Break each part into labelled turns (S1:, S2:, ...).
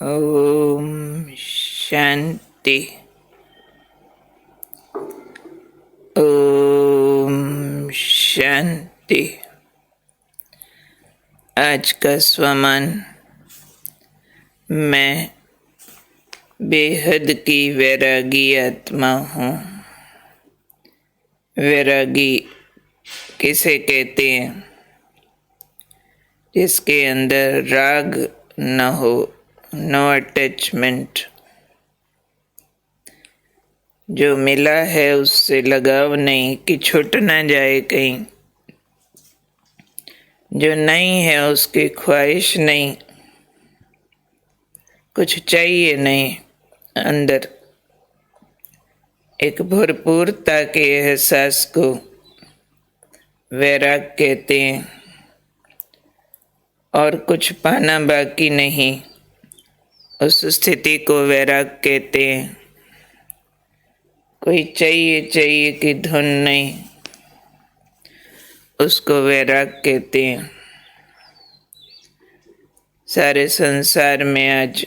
S1: ओम शांति। ओम शांति। आज का स्वमान, मैं बेहद की वैरागी आत्मा हूँ। वैरागी किसे कहते हैं? जिसके अंदर राग न हो, नो अटैचमेंट। जो मिला है उससे लगाव नहीं कि छूट ना जाए कहीं। जो नहीं है उसकी ख्वाहिश नहीं, कुछ चाहिए नहीं। अंदर एक भरपूरता के एहसास को वैराग कहते हैं। और कुछ पाना बाकी नहीं, उस स्थिति को वैराग कहते हैं। कोई चाहिए की धुन नहीं, उसको वैराग कहते हैं। सारे संसार में आज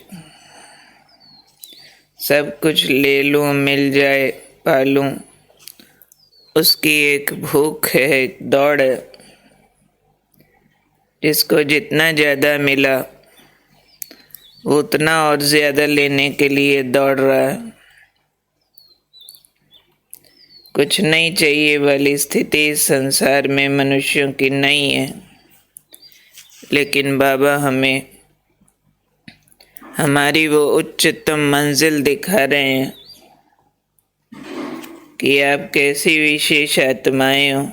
S1: सब कुछ ले लूं, मिल जाए, पालूं, उसकी एक भूख है, एक दौड़ है। जिसको जितना ज़्यादा मिला वो उतना और ज़्यादा लेने के लिए दौड़ रहा है। कुछ नहीं चाहिए वाली स्थिति इस संसार में मनुष्यों की नहीं है। लेकिन बाबा हमें हमारी वो उच्चतम मंजिल दिखा रहे हैं कि आप कैसी विशेष आत्माएं हो,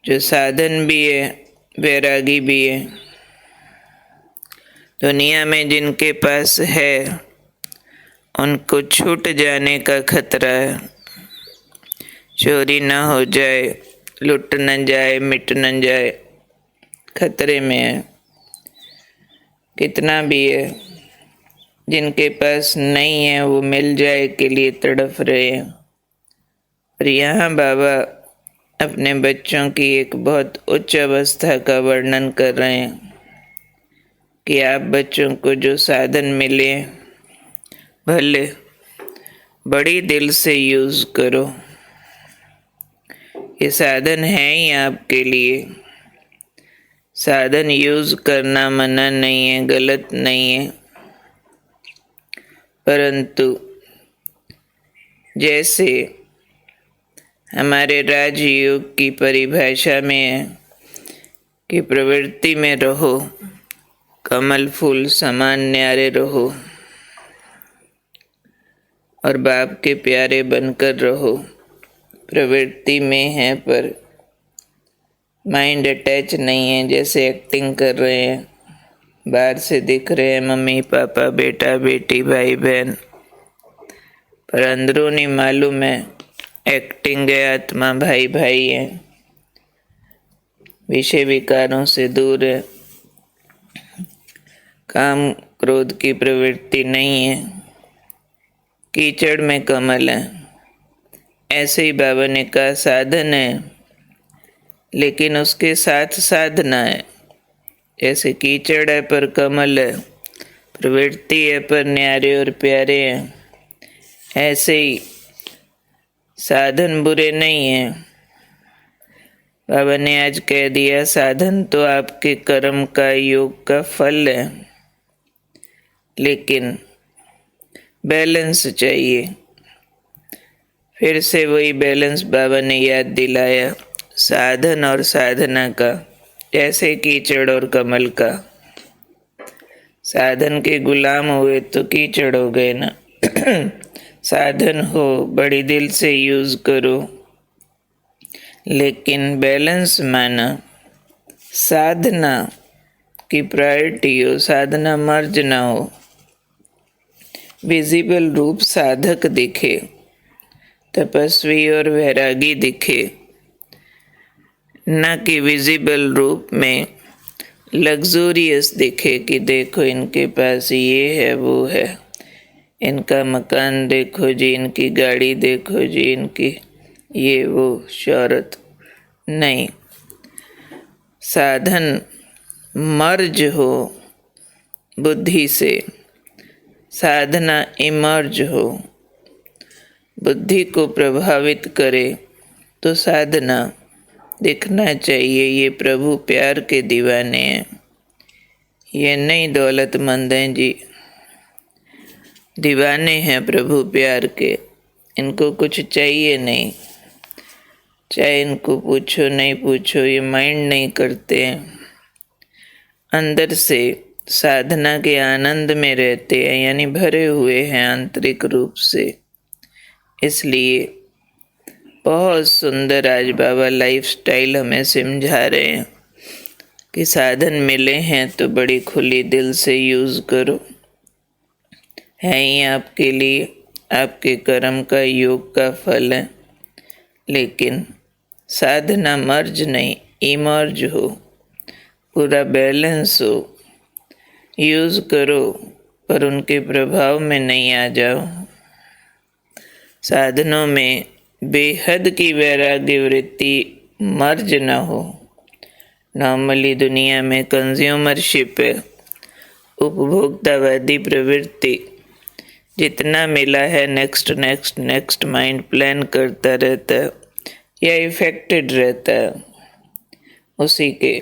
S1: जो साधन भी है, वैरागी भी है। दुनिया में जिनके पास है उनको छूट जाने का खतरा है। चोरी न हो जाए, लुट न जाए, मिट न जाए, खतरे में है। कितना भी है, जिनके पास नहीं है वो मिल जाए के लिए तड़फ रहे हैं। और यहाँ बाबा अपने बच्चों की एक बहुत उच्च अवस्था का वर्णन कर रहे हैं कि आप बच्चों को जो साधन मिले भले बड़ी दिल से यूज़ करो। ये साधन है ही आपके लिए। साधन यूज़ करना मना नहीं है, गलत नहीं है। परंतु जैसे हमारे राजयोग की परिभाषा में है कि प्रवृत्ति में रहो, कमल फूल समान न्यारे रहो और बाप के प्यारे बनकर रहो। प्रवृत्ति में है पर माइंड अटैच नहीं है। जैसे एक्टिंग कर रहे हैं, बाहर से दिख रहे हैं मम्मी पापा, बेटा बेटी, भाई बहन, पर अंदरूनी मालूम है एक्टिंग है। आत्मा भाई भाई है, विषय विकारों से दूर है, काम क्रोध की प्रवृत्ति नहीं है, कीचड़ में कमल है। ऐसे ही बाबा ने कहा साधन है, लेकिन उसके साथ साधना है। जैसे कीचड़ है पर कमल है, प्रवृत्ति है पर न्यारे और प्यारे हैं, ऐसे ही साधन बुरे नहीं है। बाबा ने आज कह दिया साधन तो आपके कर्म का, योग का फल है, लेकिन बैलेंस चाहिए। फिर से वही बैलेंस बाबा ने याद दिलाया, साधन और साधना का। जैसे कीचड़ और कमल का। साधन के गुलाम हुए तो कीचड़ हो गए ना। साधन हो, बड़ी दिल से यूज़ करो, लेकिन बैलेंस माना। साधना की प्रायोरिटी हो, साधना मर्ज ना हो। विजिबल रूप साधक दिखे, तपस्वी और वैरागी दिखे, न कि विजिबल रूप में लग्जूरियस दिखे कि देखो इनके पास ये है वो है, इनका मकान देखो जी, इनकी गाड़ी देखो जी, इनकी ये वो शोहरत। नहीं, साधन मर्ज हो, बुद्धि से साधना इमर्ज हो, बुद्धि को प्रभावित करे तो साधना दिखना चाहिए ये प्रभु प्यार के दीवाने हैं, ये नहीं दौलतमंद हैं जी, दीवाने हैं प्रभु प्यार के, इनको कुछ चाहिए नहीं, चाहे इनको पूछो नहीं पूछो, ये माइंड नहीं करते हैं, अंदर से साधना के आनंद में रहते हैं, यानी भरे हुए हैं आंतरिक रूप से। इसलिए बहुत सुंदर आज बाबा लाइफस्टाइल हमें समझा रहे हैं कि साधन मिले हैं तो बड़ी खुली दिल से यूज़ करो, है ही आपके लिए, आपके कर्म का योग का फल है। लेकिन साधना मर्ज नहीं इमर्ज हो, पूरा बैलेंस हो, यूज़ करो पर उनके प्रभाव में नहीं आ जाओ। साधनों में बेहद की वैराग्य वृत्ति मर्ज न हो। नॉर्मली दुनिया में कंज्यूमरशिप है, उपभोक्तावादी प्रवृत्ति, जितना मिला है next next next mind plan करता रहता है या इफेक्टेड रहता है उसी के।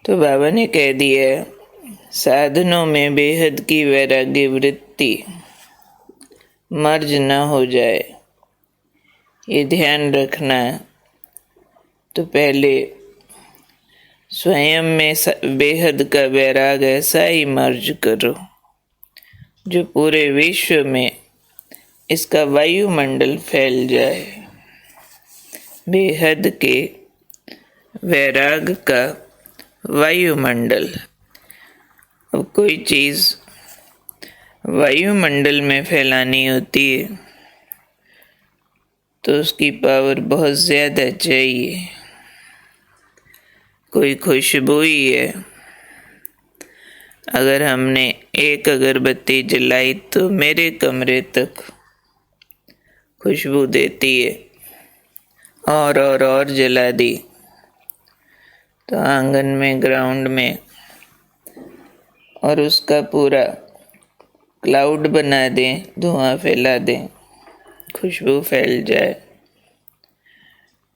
S1: तो बाबा ने कह दिया साधनों में बेहद की वैराग्य वृत्ति मर्ज न हो जाए, ये ध्यान रखना है। तो पहले स्वयं में बेहद का वैराग ऐसा ही मर्ज करो जो पूरे विश्व में इसका वायुमंडल फैल जाए। बेहद के वैराग का वायुमंडल। अब कोई चीज़ वायुमंडल में फैलानी होती है तो उसकी पावर बहुत ज़्यादा चाहिए। कोई खुशबू ही है, अगर हमने एक अगरबत्ती जलाई तो मेरे कमरे तक खुशबू देती है, और जला दी तो आंगन में, ग्राउंड में, और उसका पूरा क्लाउड बना दें, धुआं फैला दें, खुशबू फैल जाए।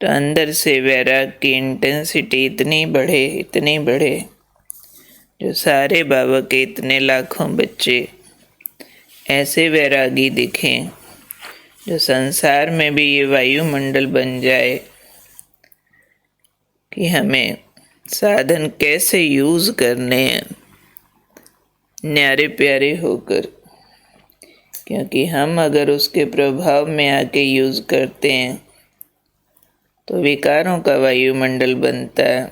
S1: तो अंदर से वैराग की इंटेंसिटी इतनी बढ़े जो सारे बाबा के इतने लाखों बच्चे ऐसे वैरागी दिखें जो संसार में भी ये वायुमंडल बन जाए कि हमें साधन कैसे यूज़ करने हैं न्यारे प्यारे होकर। क्योंकि हम अगर उसके प्रभाव में आके यूज़ करते हैं तो विकारों का वायुमंडल बनता है।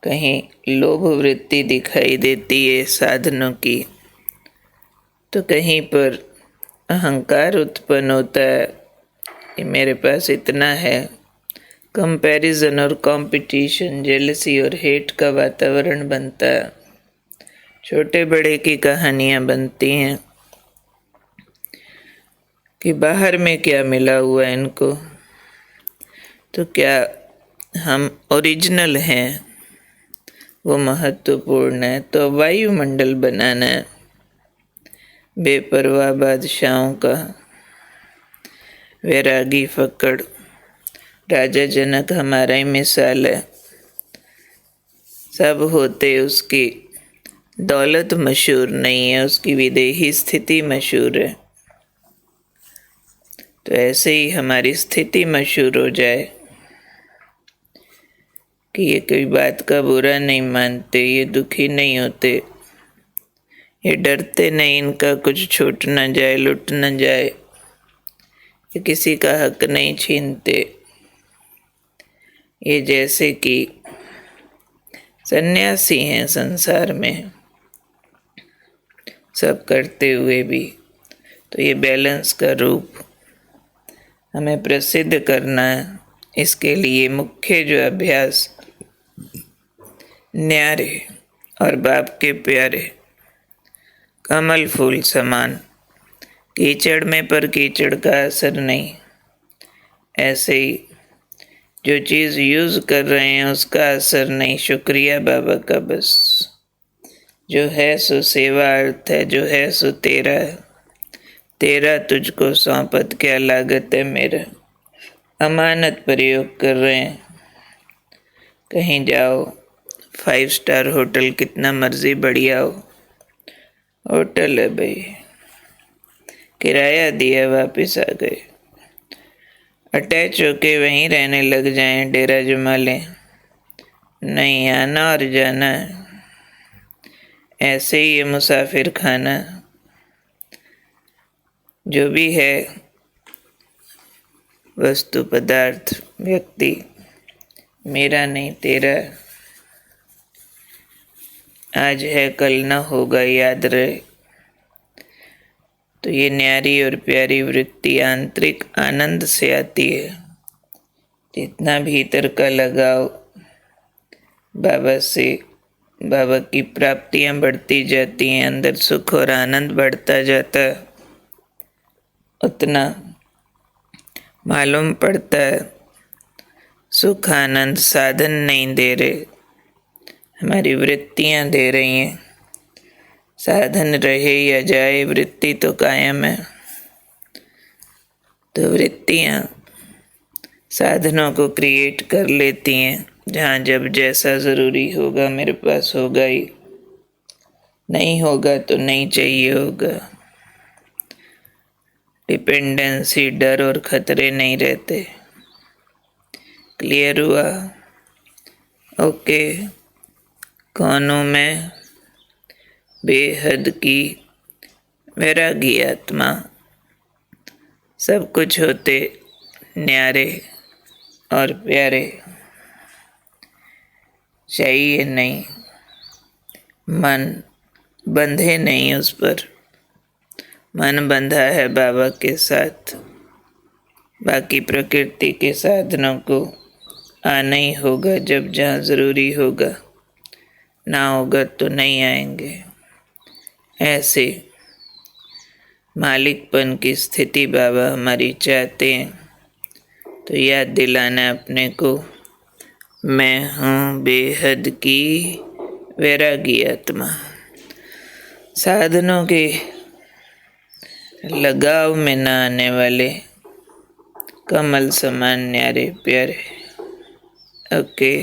S1: कहीं लोभ वृत्ति दिखाई देती है साधनों की, तो कहीं पर अहंकार उत्पन्न होता है कि मेरे पास इतना है। कंपैरिजन और कंपटीशन, जेलसी और हेट का वातावरण बनता है। छोटे बड़े की कहानियाँ बनती हैं कि बाहर में क्या मिला हुआ है इनको, तो क्या हम ओरिजिनल हैं, वो महत्वपूर्ण है। तो वायुमंडल बनाना है बेपरवाह बादशाहों का। वैरागी फकड़, राजा जनक हमारा ही मिसाल है। सब होते उसकी दौलत मशहूर नहीं है, उसकी विदेही स्थिति मशहूर है। तो ऐसे ही हमारी स्थिति मशहूर हो जाए कि ये कोई बात का बुरा नहीं मानते, ये दुखी नहीं होते, ये डरते नहीं इनका कुछ छूट न जाए, लुट न जाए, ये किसी का हक नहीं छीनते। ये जैसे कि सन्यासी हैं संसार में, सब करते हुए भी। तो ये बैलेंस का रूप हमें प्रसिद्ध करना है। इसके लिए मुख्य जो अभ्यास न्यारे और बाप के प्यारे कमल फूल समान, कीचड़ में पर कीचड़ का असर नहीं। ऐसे ही जो चीज़ यूज़ कर रहे हैं उसका असर नहीं, शुक्रिया बाबा का बस। जो है सो सेवा अर्थ है, जो है सो तेरा है। तेरा तुझको सौंपत क्या लागत है मेरा। अमानत प्रयोग कर रहे हैं। कहीं जाओ, 5 स्टार होटल कितना मर्जी बढ़िया हो, होटल है भाई, किराया दिया वापस आ गए। अटैच होके वहीं रहने लग जाएं, डेरा जमा लें, नहीं आना और जाना है। ऐसे ही ये मुसाफिर खाना जो भी है, वस्तु पदार्थ व्यक्ति, मेरा नहीं तेरा, आज है कल ना होगा, याद रहे। तो ये न्यारी और प्यारी वृत्ति आंतरिक आनंद से आती है। जितना भीतर का लगाव बाबा से, बाबा की प्राप्तियां बढ़ती जाती हैं, अंदर सुख और आनंद बढ़ता जाता है, उतना मालूम पड़ता है सुख आनंद साधन नहीं दे रहे, हमारी वृत्तियां दे रही हैं। साधन रहे या जाए, वृत्ति तो कायम है। तो वृत्तियां साधनों को क्रिएट कर लेती हैं। जहाँ जब जैसा ज़रूरी होगा मेरे पास होगा ही, नहीं होगा तो नहीं चाहिए होगा। डिपेंडेंसी, डर और खतरे नहीं रहते। क्लियर हुआ? ओके। कौन हूँ मैं? बेहद की वैरागी आत्मा, सब कुछ होते न्यारे और प्यारे, चाहिए नहीं, मन बंधे नहीं उस पर। मन बंधा है बाबा के साथ, बाकी प्रकृति के साधनों को आना ही होगा जब जहाँ ज़रूरी होगा, ना होगा तो नहीं आएंगे। ऐसे मालिकपन की स्थिति बाबा हमारी चाहते हैं। तो याद दिलाना अपने को, मैं हूँ बेहद की वैरागी आत्मा। साधनों के लगाव में न आने वाले कमल समान न्यारे प्यारे। ओके।